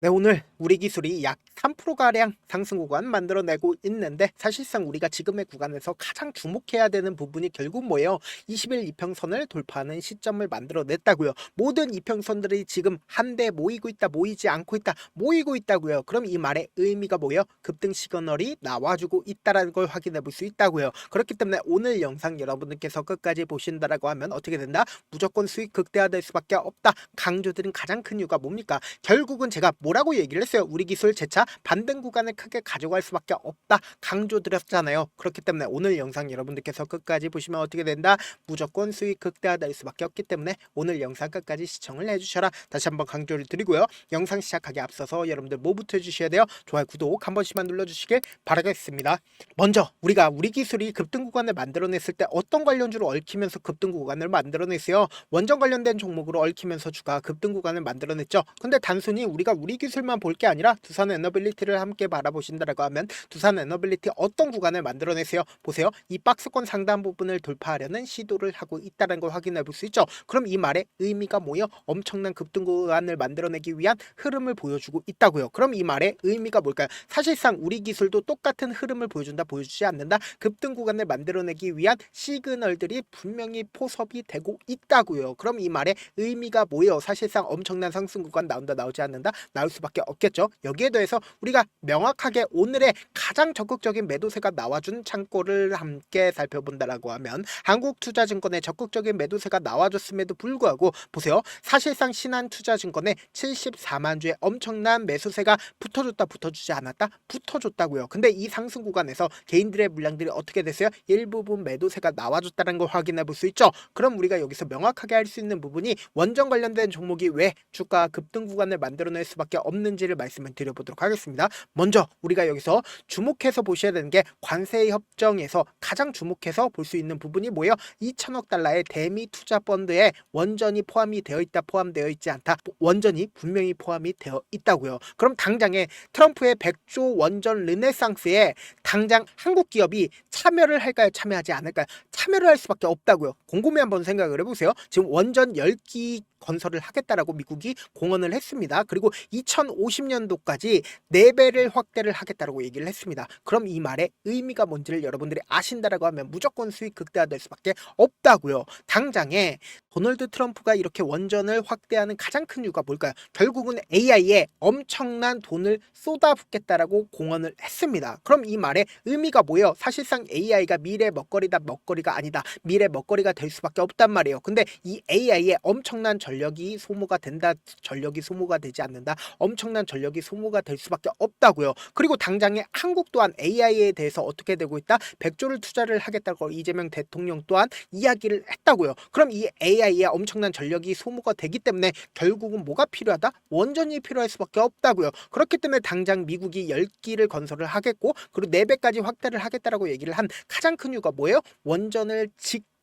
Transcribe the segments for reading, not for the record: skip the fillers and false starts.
네, 오늘 우리 기술이 약 3%가량 상승 구간 만들어내고 있는데 사실상 우리가 지금의 구간에서 가장 주목해야 되는 부분이 결국 뭐예요? 20일 이평선을 돌파하는 시점을 만들어냈다고요. 모든 이평선들이 지금 한데 모이고 있다, 모이지 않고 있다, 모이고 있다고요. 그럼 이 말의 의미가 뭐예요? 급등 시그널이 나와주고 있다는 걸 확인해 볼 수 있다고요. 그렇기 때문에 오늘 영상 여러분들께서 끝까지 보신다라고 하면 어떻게 된다? 무조건 수익 극대화될 수밖에 없다. 강조드린 가장 큰 이유가 뭡니까? 결국은 제가 뭐라고 얘기를 했어요? 우리 기술 재차 반등 구간을 크게 가져갈 수밖에 없다 강조드렸잖아요. 그렇기 때문에 오늘 영상 여러분들께서 끝까지 보시면 어떻게 된다? 무조건 수익 극대화될 수밖에 없기 때문에 오늘 영상 끝까지 시청을 해주셔라. 다시 한번 강조를 드리고요. 영상 시작하기 앞서서 여러분들 뭐부터 해주셔야 돼요? 좋아요, 구독 한 번씩만 눌러주시길 바라겠습니다. 먼저 우리가 우리 기술이 급등 구간을 만들어냈을 때 어떤 관련주로 얽히면서 급등 구간을 만들어냈어요? 원전 관련된 종목으로 얽히면서 주가 급등 구간을 만들어냈죠. 근데 단순히 우리가 우리 기술만 볼 게 아니라 두산 에너빌리티를 함께 바라보신다라고 하면 두산 에너빌리티 어떤 구간을 만들어냈어요? 보세요. 이 박스권 상단 부분을 돌파하려는 시도를 하고 있다는 걸 확인해 볼 수 있죠. 그럼 이 말의 의미가 뭐예요? 엄청난 급등 구간을 만들어내기 위한 흐름을 보여주고 있다고요. 그럼 이 말의 의미가 뭘까요? 사실상 우리 기술도 똑같은 흐름을 보여준다, 보여주지 않는다. 급등 구간을 만들어내기 위한 시그널들이 분명히 포섭이 되고 있다고요. 그럼 이 말의 의미가 뭐예요? 사실상 엄청난 상승 구간 나온다, 나오지 않는다? 나올 수밖에 없겠죠. 여기에 대해서 우리가 명확하게 오늘의 가장 적극적인 매도세가 나와준 창고를 함께 살펴본다라고 하면 한국투자증권의 적극적인 매도세가 나와줬음에도 불구하고 보세요. 사실상 신한투자증권의 74만 주의 엄청난 매수세가 붙어줬다, 붙어주지 않았다? 붙어줬다고요. 근데 이 상승 구간에서 개인들의 물량들이 어떻게 됐어요? 일부분 매도세가 나와줬다는 걸 확인해 볼 수 있죠. 그럼 우리가 여기서 명확하게 할 수 있는 부분이 원전 관련된 종목이 왜 주가 급등 구간을 만들어낼 수밖에 없는지를 말씀을 드려보도록 하겠습니다. 먼저 우리가 여기서 주목해서 보셔야 되는 게 관세 협정에서 가장 주목해서 볼 수 있는 부분이 뭐예요? 2천억 달러의 대미 투자 펀드에 원전이 포함이 되어 있다, 포함되어 있지 않다. 원전이 분명히 포함이 되어 있다고요. 그럼 당장에 트럼프의 100조 원전 르네상스에 당장 한국 기업이 참여를 할까요? 참여하지 않을까요? 참여를 할 수밖에 없다고요. 곰곰이 한번 생각을 해보세요. 지금 원전 10기 건설을 하겠다라고 미국이 공언을 했습니다. 그리고 2050년도까지 4배를 확대를 하겠다라고 얘기를 했습니다. 그럼 이 말의 의미가 뭔지를 여러분들이 아신다라고 하면 무조건 수익 극대화될 수밖에 없다고요. 당장에 도널드 트럼프가 이렇게 원전을 확대하는 가장 큰 이유가 뭘까요? 결국은 AI에 엄청난 돈을 쏟아붓겠다라고 공언을 했습니다. 그럼 이 말의 의미가 뭐예요? 사실상 AI가 미래 먹거리다, 먹거리가 아니다. 미래 먹거리가 될 수밖에 없단 말이에요. 근데 이 AI에 엄청난 전력이 소모가 된다, 전력이 소모가 되지 않는다, 엄청난 전력이 소모가 될 수밖에 없다고요. 그리고 당장에 한국 또한 AI에 대해서 어떻게 되고 있다? 100조를 투자를 하겠다고 이재명 대통령 또한 이야기를 했다고요. 그럼 이 AI에 엄청난 전력이 소모가 되기 때문에 결국은 뭐가 필요하다? 원전이 필요할 수밖에 없다고요. 그렇기 때문에 당장 미국이 10기를 건설을 하겠고 그리고 4배까지 확대를 하겠다라고 얘기를 한 가장 큰 이유가 뭐예요? 원전을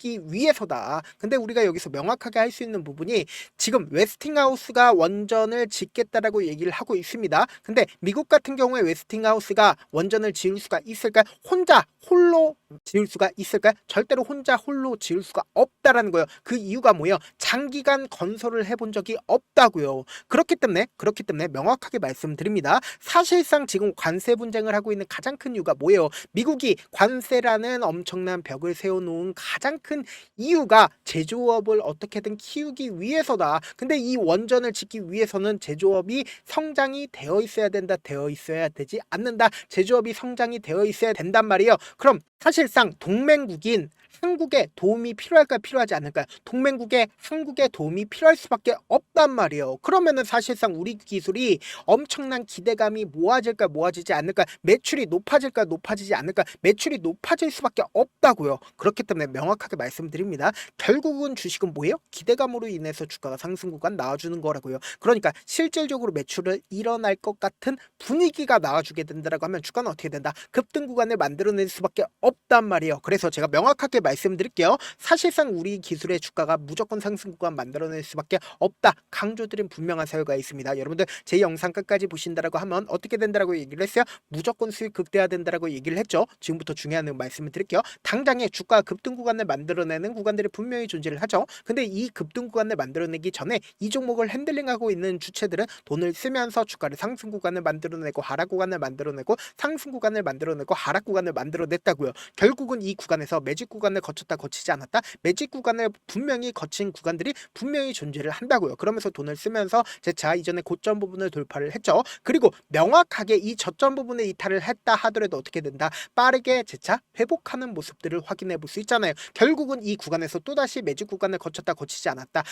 위해서다. 근데 우리가 여기서 명확하게 할 수 있는 부분이 지금 웨스팅하우스가 원전을 짓겠다라고 얘기를 하고 있습니다. 근데 미국 같은 경우에 웨스팅하우스가 원전을 지을 수가 있을까요? 홀로 지을 수가 있을까요? 절대로 홀로 지을 수가 없다라는 거예요. 그 이유가 뭐예요? 장기간 건설을 해본 적이 없다고요. 그렇기 때문에 명확하게 말씀드립니다. 사실상 지금 관세 분쟁을 하고 있는 가장 큰 이유가 뭐예요? 미국이 관세라는 엄청난 벽을 세워놓은 가장 큰 이유가 제조업을 어떻게든 키우기 위해서다. 근데 이 원전을 짓기 위해서는 제조업이 성장이 되어 있어야 된다, 되어 있어야 되지 않는다. 제조업이 성장이 되어 있어야 된단 말이에요. 그럼 사실상 동맹국인 한국에 도움이 필요할까요? 필요하지 않을까요? 동맹국에 한국의 도움이 필요할 수밖에 없단 말이에요. 그러면은 사실상 우리 기술이 엄청난 기대감이 모아질까, 모아지지 않을까? 매출이 높아질까, 높아지지 않을까? 매출이 높아질 수밖에 없다고요. 그렇기 때문에 명확하게 말씀드립니다. 결국은 주식은 뭐예요? 기대감으로 인해서 주가가 상승 구간 나와주는 거라고요. 그러니까 실질적으로 매출을 일어날 것 같은 분위기가 나와주게 된다라고 하면 주가는 어떻게 된다? 급등 구간을 만들어낼 수밖에 없단 말이에요. 그래서 제가 명확하게 말씀드릴게요. 사실상 우리 기술의 주가가 무조건 상승 구간 만들어낼 수밖에 없다. 강조드린 분명한 사유가 있습니다. 여러분들 제 영상 끝까지 보신다라고 하면 어떻게 된다라고 얘기를 했어요? 무조건 수익 극대화된다라고 얘기를 했죠. 지금부터 중요한 말씀을 드릴게요. 당장에 주가 급등 구간을 만들어내는 구간들이 분명히 존재를 하죠. 근데 이 급등 구간을 만들어내기 전에 이 종목을 핸들링하고 있는 주체들은 돈을 쓰면서 주가를 상승 구간을 만들어내고 하락 구간을 만들어내고 상승 구간을 만들어내고 하락 구간을 만들어냈다고요. 결국은 이 구간에서 매직 구간을 거쳤다 거치지 않았다. 매직 구간을 분명히 거친 구간들이 분명히 존재를 한다고요. 그러면서 돈을 쓰면서 재차 이전에 고점 부분을 돌파를 했죠. 그리고 명확하게 이 저점 부분에 이탈을 했다 하더라도 어떻게 된다? 빠르게 재차 회복하는 모습들을 확인해 볼 수 있잖아요. 결국은 이 구간에서 또다시 매직 구간을 거쳤다 거치지 않았다.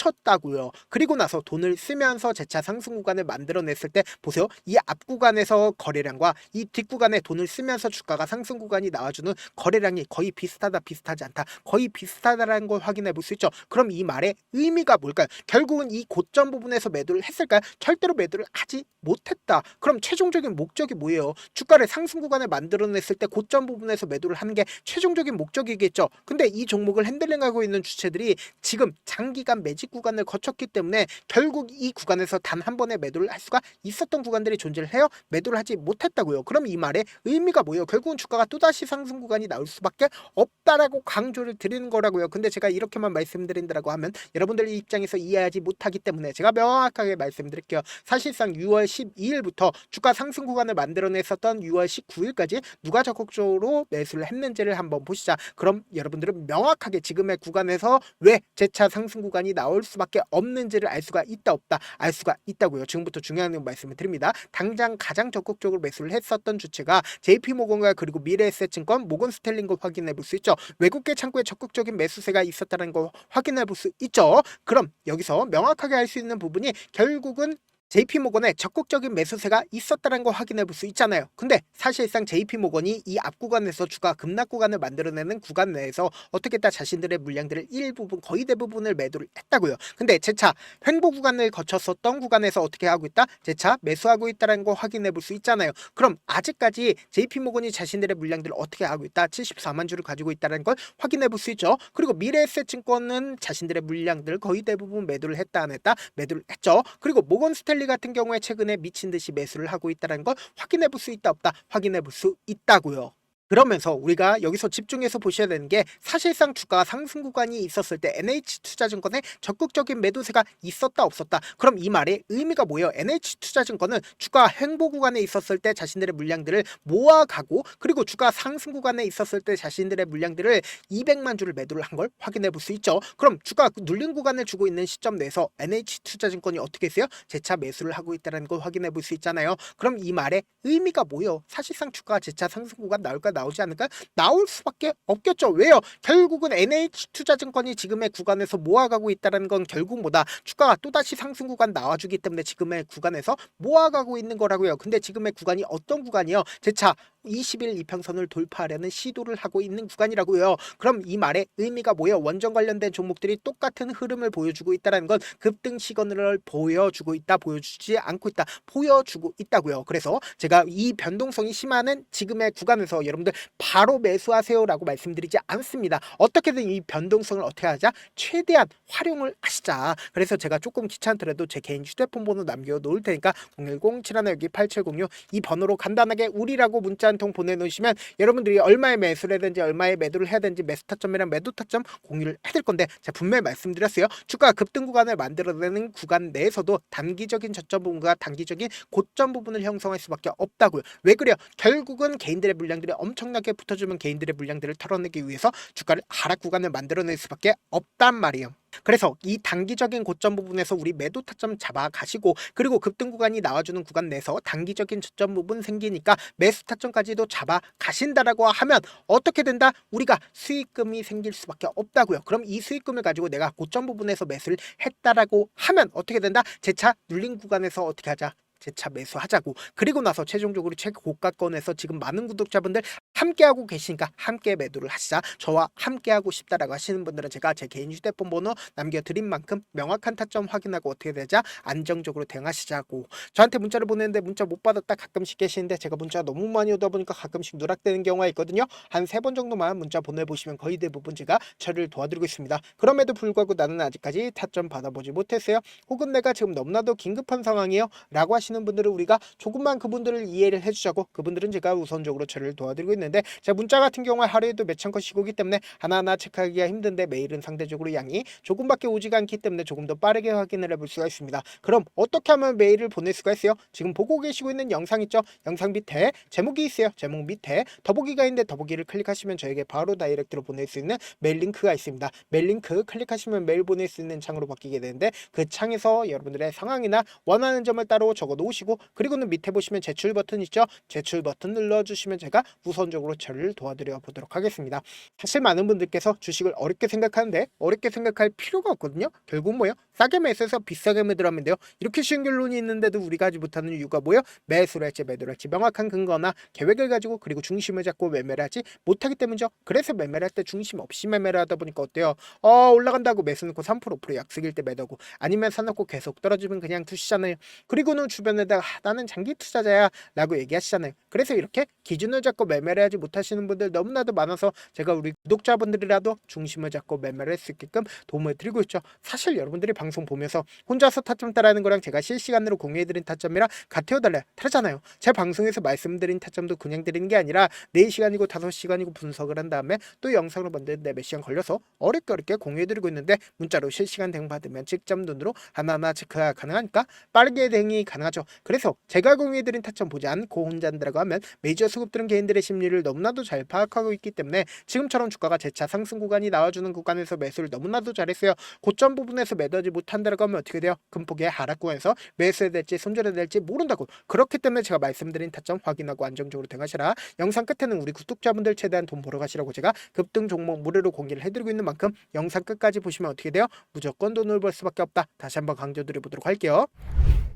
거쳤다고요. 그리고 나서 돈을 쓰면서 재차 상승 구간을 만들어냈을 때 보세요. 이 앞 구간에서 거래량과 이 뒷 구간에 돈을 쓰면서 주가가 상승 구간이 나와주는 거래량이 거의 비슷하다 비슷하지 않다. 거의 비슷하다라는 걸 확인해 볼 수 있죠. 그럼 이 말의 의미가 뭘까요? 결국은 이 고점 부분에서 매도를 했을까요? 절대로 매도를 하지 못했다. 그럼 최종적인 목적이 뭐예요? 주가를 상승 구간을 만들어냈을 때 고점 부분에서 매도를 하는 게 최종적인 목적이겠죠. 근데 이 종목을 핸들링하고 있는 주체들이 지금 장기간 매직 구간을 거쳤기 때문에 결국 이 구간에서 단 한 번에 매도를 할 수가 있었던 구간들이 존재를 해요. 매도를 하지 못했다고요. 그럼 이 말의 의미가 뭐예요? 결국은 주가가 또다시 상승 구간이 나올 수밖에 없다라고 강조를 드리는 거라고요. 근데 제가 이렇게만 말씀드린다라고 하면 여러분들 입장에서 이해하지 못하기 때문에 제가 명확하게 말씀드릴게요. 사실상 6월 12일부터 주가 상승 구간을 만들어냈었던 6월 19일까지 누가 적극적으로 매수를 했는지를 한번 보시자. 그럼 여러분들은 명확하게 지금의 구간에서 왜 재차 상승 구간이 나올 수밖에 없는지를 알 수가 있다 없다 알 수가 있다고요. 지금부터 중요한 말씀을 드립니다. 당장 가장 적극적으로 매수를 했었던 주체가 JP모건과 그리고 미래에셋증권, 모건스탠리인 걸 확인해 볼 수 있죠. 외국계 창구에 적극적인 매수세가 있었다는 걸 확인해 볼 수 있죠. 그럼 여기서 명확하게 알 수 있는 부분이 결국은 JP모건에 적극적인 매수세가 있었다는 걸 확인해 볼 수 있잖아요. 근데 사실상 JP모건이 이 앞 구간에서 주가 급락 구간을 만들어내는 구간 내에서 어떻게 했다? 자신들의 물량들을 일부분 거의 대부분을 매도를 했다고요. 근데 재차 횡보 구간을 거쳤었던 구간에서 어떻게 하고 있다? 재차 매수하고 있다는 걸 확인해 볼 수 있잖아요. 그럼 아직까지 JP모건이 자신들의 물량들을 어떻게 하고 있다? 74만 주를 가지고 있다는 걸 확인해 볼 수 있죠. 그리고 미래에셋증권은 자신들의 물량들 거의 대부분 매도를 했다 안 했다? 매도를 했죠. 그리고 모건스탠리 같은 경우에 최근에 미친 듯이 매수를 하고 있다는 걸 확인해 볼 수 있다 없다? 확인해 볼 수 있다고요. 그러면서 우리가 여기서 집중해서 보셔야 되는 게 사실상 주가 상승 구간이 있었을 때 NH투자증권에 적극적인 매도세가 있었다 없었다. 그럼 이 말의 의미가 뭐예요? NH투자증권은 주가 횡보 구간에 있었을 때 자신들의 물량들을 모아가고 그리고 주가 상승 구간에 있었을 때 자신들의 물량들을 200만 주를 매도를 한 걸 확인해 볼 수 있죠. 그럼 주가 눌린 구간을 주고 있는 시점 내에서 NH투자증권이 어떻게 했어요? 재차 매수를 하고 있다는 걸 확인해 볼 수 있잖아요. 그럼 이 말의 의미가 뭐예요? 사실상 주가가 재차 상승 구간 나올까 나오지 않을까? 나올 수밖에 없겠죠. 왜요? 결국은 NH투자증권이 지금의 구간에서 모아가고 있다는 건 결국 뭐다? 주가가 또다시 상승 구간 나와주기 때문에 지금의 구간에서 모아가고 있는 거라고요. 근데 지금의 구간이 어떤 구간이요? 재차 20일 이평선을 돌파하려는 시도를 하고 있는 구간이라고요. 그럼 이 말의 의미가 뭐예요? 원전 관련된 종목들이 똑같은 흐름을 보여주고 있다는 건 급등 시그널을 보여주고 있다, 보여주지 않고 있다, 보여주고 있다고요. 그래서 제가 이 변동성이 심한 지금의 구간에서 여러분들 바로 매수하세요라고 말씀드리지 않습니다. 어떻게든 이 변동성을 어떻게 하자? 최대한 활용을 하시자. 그래서 제가 조금 귀찮더라도 제 개인 휴대폰 번호 남겨놓을 테니까 010-7162-8706 이 번호로 간단하게 우리라고 문자 한 통 보내놓으시면 여러분들이 얼마에 매수를 해야 되는지 얼마에 매도를 해야 되는지 매수 타점이랑 매도 타점 공유를 해드릴 건데 제가 분명히 말씀드렸어요. 주가 급등 구간을 만들어내는 구간 내에서도 단기적인 저점 부분과 단기적인 고점 부분을 형성할 수밖에 없다고요. 왜 그래요? 결국은 개인들의 물량들이 엄청나게 붙어주면 개인들의 물량들을 털어내기 위해서 주가를 하락 구간을 만들어낼 수밖에 없단 말이에요. 그래서 이 단기적인 고점 부분에서 우리 매도 타점 잡아 가시고 그리고 급등 구간이 나와주는 구간 내에서 단기적인 저점 부분 생기니까 매수 타점까지도 잡아 가신다라고 하면 어떻게 된다? 우리가 수익금이 생길 수밖에 없다고요. 그럼 이 수익금을 가지고 내가 고점 부분에서 매수를 했다라고 하면 어떻게 된다? 재차 눌린 구간에서 어떻게 하자? 재차 매수하자고. 그리고 나서 최종적으로 최고가권에서 지금 많은 구독자분들 함께하고 계시니까 함께 매도를 하시자. 저와 함께하고 싶다라고 하시는 분들은 제가 제 개인 휴대폰 번호 남겨드린 만큼 명확한 타점 확인하고 어떻게 되자 안정적으로 대응하시자고. 저한테 문자를 보내는데 문자 못 받았다 가끔씩 계시는데 제가 문자가 너무 많이 오다 보니까 가끔씩 누락되는 경우가 있거든요. 한 3번 정도만 문자 보내보시면 거의 대부분 제가 처리를 도와드리고 있습니다. 그럼에도 불구하고 나는 아직까지 타점 받아보지 못했어요. 혹은 내가 지금 너무나도 긴급한 상황이에요 라고 하시는 분들은 우리가 조금만 그분들을 이해를 해주자고. 그분들은 제가 우선적으로 처리를 도와드리고 있는데, 제 문자 같은 경우에 하루에도 몇천 건씩 오기 때문에 하나하나 체크하기가 힘든데 메일은 상대적으로 양이 조금밖에 오지가 않기 때문에 조금 더 빠르게 확인을 해볼 수가 있습니다. 그럼 어떻게 하면 메일을 보낼 수가 있어요? 지금 보고 계시고 있는 영상 있죠? 영상 밑에 제목이 있어요. 제목 밑에 더보기가 있는데 더보기를 클릭하시면 저에게 바로 다이렉트로 보낼 수 있는 메일 링크가 있습니다. 메일 링크 클릭하시면 메일 보낼 수 있는 창으로 바뀌게 되는데, 그 창에서 여러분들의 상황이나 원하는 점을 따로 적어 놓으시고, 그리고는 밑에 보시면 제출 버튼 있죠? 제출 버튼 눌러주시면 제가 우선적으로 처리를 도와드려 보도록 하겠습니다. 사실 많은 분들께서 주식을 어렵게 생각하는데 어렵게 생각할 필요가 없거든요. 결국 뭐예요? 싸게 매수해서 비싸게 매도하면 돼요. 이렇게 쉬운 결론이 있는데도 우리가 하지 못하는 이유가 뭐예요? 매수를 할지 매도를 할지 명확한 근거나 계획을 가지고, 그리고 중심을 잡고 매매를 하지 못하기 때문이죠. 그래서 매매를 할 때 중심 없이 매매를 하다 보니까 어때요? 올라간다고 매수 넣고 3% 5% 약속일 때 매도고, 아니면 사놓고 계속 떨어지면 그냥 투시잖아요. 그리고는 주변에다가 나는 장기 투자자야 라고 얘기하시잖아요. 그래서 이렇게 기준을 잡고 매매를 하지 못하시는 분들 너무나도 많아서 제가 우리 구독자분들이라도 중심을 잡고 매매를 할 수 있게끔 도움을 드리고 있죠. 사실 여러분들이 방송 보면서 혼자서 타점 따라하는 거랑 제가 실시간으로 공유해드린 타점이랑 같아요 달라요? 다르잖아요. 제 방송에서 말씀드린 타점도 그냥 드리는 게 아니라 4시간이고 5시간이고 분석을 한 다음에 또 영상으로 만드는데 몇 시간 걸려서 어렵게 공유해드리고 있는데, 문자로 실시간 대응 받으면 직접 눈으로 하나하나 체크가 가능하니까 빠르게 대응이 가능하죠. 그래서 제가 공유해드린 타점 보지 않고 혼자 한다고 하면 메이저 수급들은 개인들의 심리를 너무나도 잘 파악하고 있기 때문에 지금처럼 주가가 재차 상승 구간이 나와주는 구간에서 매수를 너무나도 잘했어요. 고점 부분에서 매도하지 못한다고 하면 어떻게 돼요? 금폭의 하락 구간에서 매수해야 될지 손절해야 될지 모른다고. 그렇기 때문에 제가 말씀드린 타점 확인하고 안정적으로 대응하시라. 영상 끝에는 우리 구독자분들 최대한 돈 벌어 가시라고 제가 급등 종목 무료로 공개를 해드리고 있는 만큼 영상 끝까지 보시면 어떻게 돼요? 무조건 돈을 벌 수밖에 없다. 다시 한번 강조드려보도록 할게요.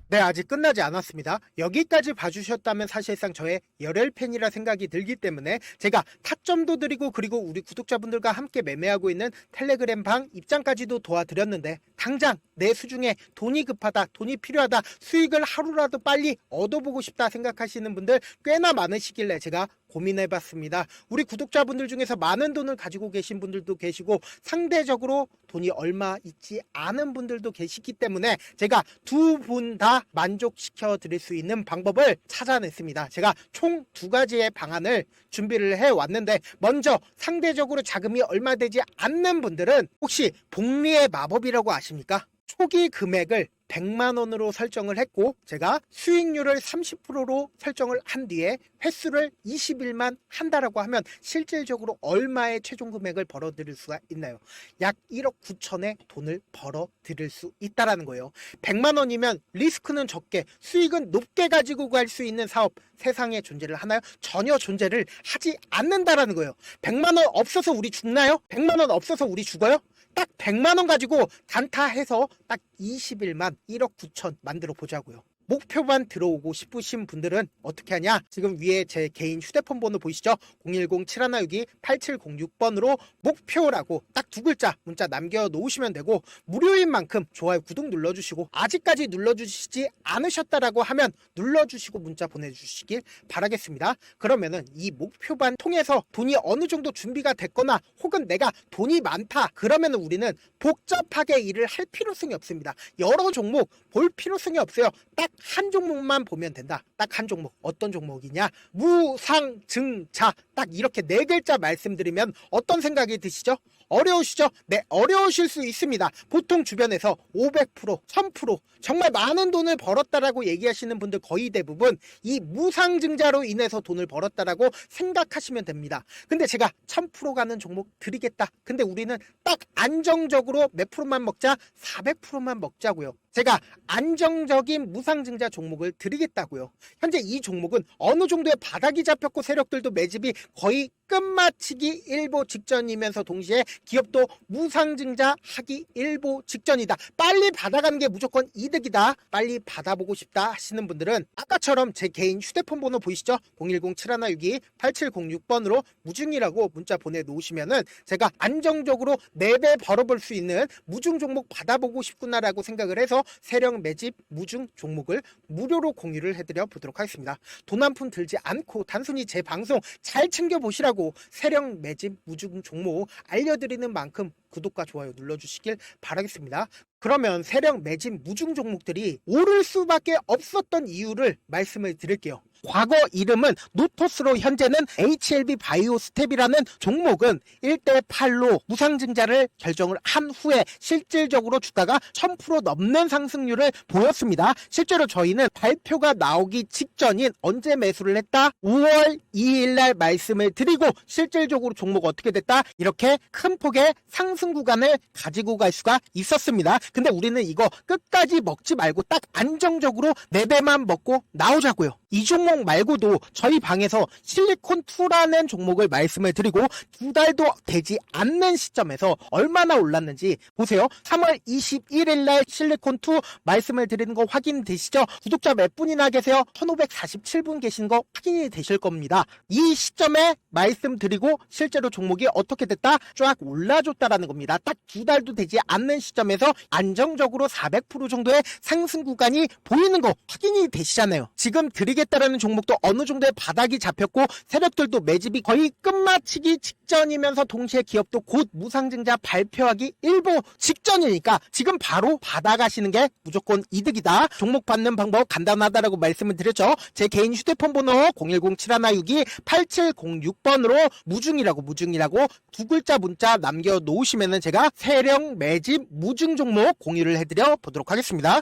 네, 아직 끝나지 않았습니다. 여기까지 봐주셨다면 사실상 저의 열혈팬이라 생각이 들기 때문에 제가 타점도 드리고, 그리고 우리 구독자분들과 함께 매매하고 있는 텔레그램 방 입장까지도 도와드렸는데, 당장 내 수중에 돈이 급하다, 돈이 필요하다, 수익을 하루라도 빨리 얻어보고 싶다 생각하시는 분들 꽤나 많으시길래 제가 고민해봤습니다. 우리 구독자분들 중에서 많은 돈을 가지고 계신 분들도 계시고 상대적으로 돈이 얼마 있지 않은 분들도 계시기 때문에 제가 두 분 다 만족시켜 드릴 수 있는 방법을 찾아냈습니다. 제가 총 2가지의 방안을 준비를 해왔는데, 먼저 상대적으로 자금이 얼마 되지 않는 분들은 혹시 복리의 마법이라고 아십니까? 초기 금액을 100만 원으로 설정을 했고, 제가 수익률을 30%로 설정을 한 뒤에 횟수를 20일만 한다라고 하면 실질적으로 얼마의 최종 금액을 벌어들일 수가 있나요? 약 1억 9천의 돈을 벌어들일 수 있다라는 거예요. 100만 원이면 리스크는 적게 수익은 높게 가지고 갈 수 있는 사업 세상에 존재를 하나요? 전혀 존재를 하지 않는다라는 거예요. 100만 원 없어서 우리 죽나요? 100만 원 없어서 우리 죽어요? 딱 100만 원 가지고 단타해서 딱 20일만 1억 9천 만들어 보자고요. 목표만 들어오고 싶으신 분들은 어떻게 하냐? 지금 위에 제 개인 휴대폰 번호 보이시죠? 010-7162-8706번으로 목표라고 딱 2글자 문자 남겨놓으시면 되고, 무료인 만큼 좋아요 구독 눌러주시고, 아직까지 눌러주시지 않으셨다라고 하면 눌러주시고 문자 보내주시길 바라겠습니다. 그러면은 이 목표반 통해서 돈이 어느 정도 준비가 됐거나, 혹은 내가 돈이 많다 그러면은 우리는 복잡하게 일을 할 필요성이 없습니다. 여러 종목 볼 필요성이 없어요. 딱 한 종목만 보면 된다. 딱 한 종목. 어떤 종목이냐? 무상증자. 딱 이렇게 4글자 말씀드리면 어떤 생각이 드시죠? 어려우시죠? 네, 어려우실 수 있습니다. 보통 주변에서 500%, 1000% 정말 많은 돈을 벌었다라고 얘기하시는 분들 거의 대부분 이 무상증자로 인해서 돈을 벌었다라고 생각하시면 됩니다. 근데 제가 1000% 가는 종목 드리겠다. 근데 우리는 딱 안정적으로 몇 프로만 먹자? 400%만 먹자고요. 제가 안정적인 무상증자 종목을 드리겠다고요. 현재 이 종목은 어느 정도의 바닥이 잡혔고 세력들도 매집이 거의 끝마치기 일보 직전이면서 동시에 기업도 무상증자하기 일보 직전이다. 빨리 받아가는 게 무조건 이득이다. 빨리 받아보고 싶다 하시는 분들은 아까처럼 제 개인 휴대폰 번호 보이시죠? 010-7162-8706번으로 무중이라고 문자 보내놓으시면은 제가 안정적으로 4배 벌어볼 수 있는 무중 종목 받아보고 싶구나라고 생각을 해서 세력 매집 무중 종목을 무료로 공유를 해드려 보도록 하겠습니다. 돈 한 푼 들지 않고 단순히 제 방송 잘 챙겨보시라고 세력 매집 무중 종목 알려드리는 만큼 구독과 좋아요 눌러주시길 바라겠습니다. 그러면 세력 매집 무중 종목들이 오를 수밖에 없었던 이유를 말씀을 드릴게요. 과거 이름은 노토스로 현재는 HLB 바이오스텝이라는 종목은 1대8로 무상증자를 결정을 한 후에 실질적으로 주가가 1000% 넘는 상승률을 보였습니다. 실제로 저희는 발표가 나오기 직전인 언제 매수를 했다? 5월 2일 날 말씀을 드리고 실질적으로 종목 어떻게 됐다? 이렇게 큰 폭의 상승 구간을 가지고 갈 수가 있었습니다. 근데 우리는 이거 끝까지 먹지 말고 딱 안정적으로 4배만 먹고 나오자고요. 이 종목 말고도 저희 방에서 실리콘2라는 종목을 말씀을 드리고 2달도 되지 않는 시점에서 얼마나 올랐는지 보세요. 3월 21일 날 실리콘2 말씀을 드리는 거 확인되시죠? 구독자 몇 분이나 계세요? 1547분 계신 거 확인이 되실 겁니다. 이 시점에 말씀드리고 실제로 종목이 어떻게 됐다? 쫙 올라줬다라는 겁니다. 딱 2달도 되지 않는 시점에서 안정적으로 400% 정도의 상승 구간이 보이는 거 확인이 되시잖아요. 지금 드리겠다라는 종목도 어느 정도의 바닥이 잡혔고 세력들도 매집이 거의 끝마치기 직전이면서 동시에 기업도 곧 무상증자 발표하기 일보 직전이니까 지금 바로 받아가시는 게 무조건 이득이다. 종목 받는 방법 간단하다라고 말씀을 드렸죠. 제 개인 휴대폰 번호 010-7162-8706번으로 무중이라고 두 글자 문자 남겨놓으시면은 제가 세력 매집 무중 종목 공유를 해드려 보도록 하겠습니다.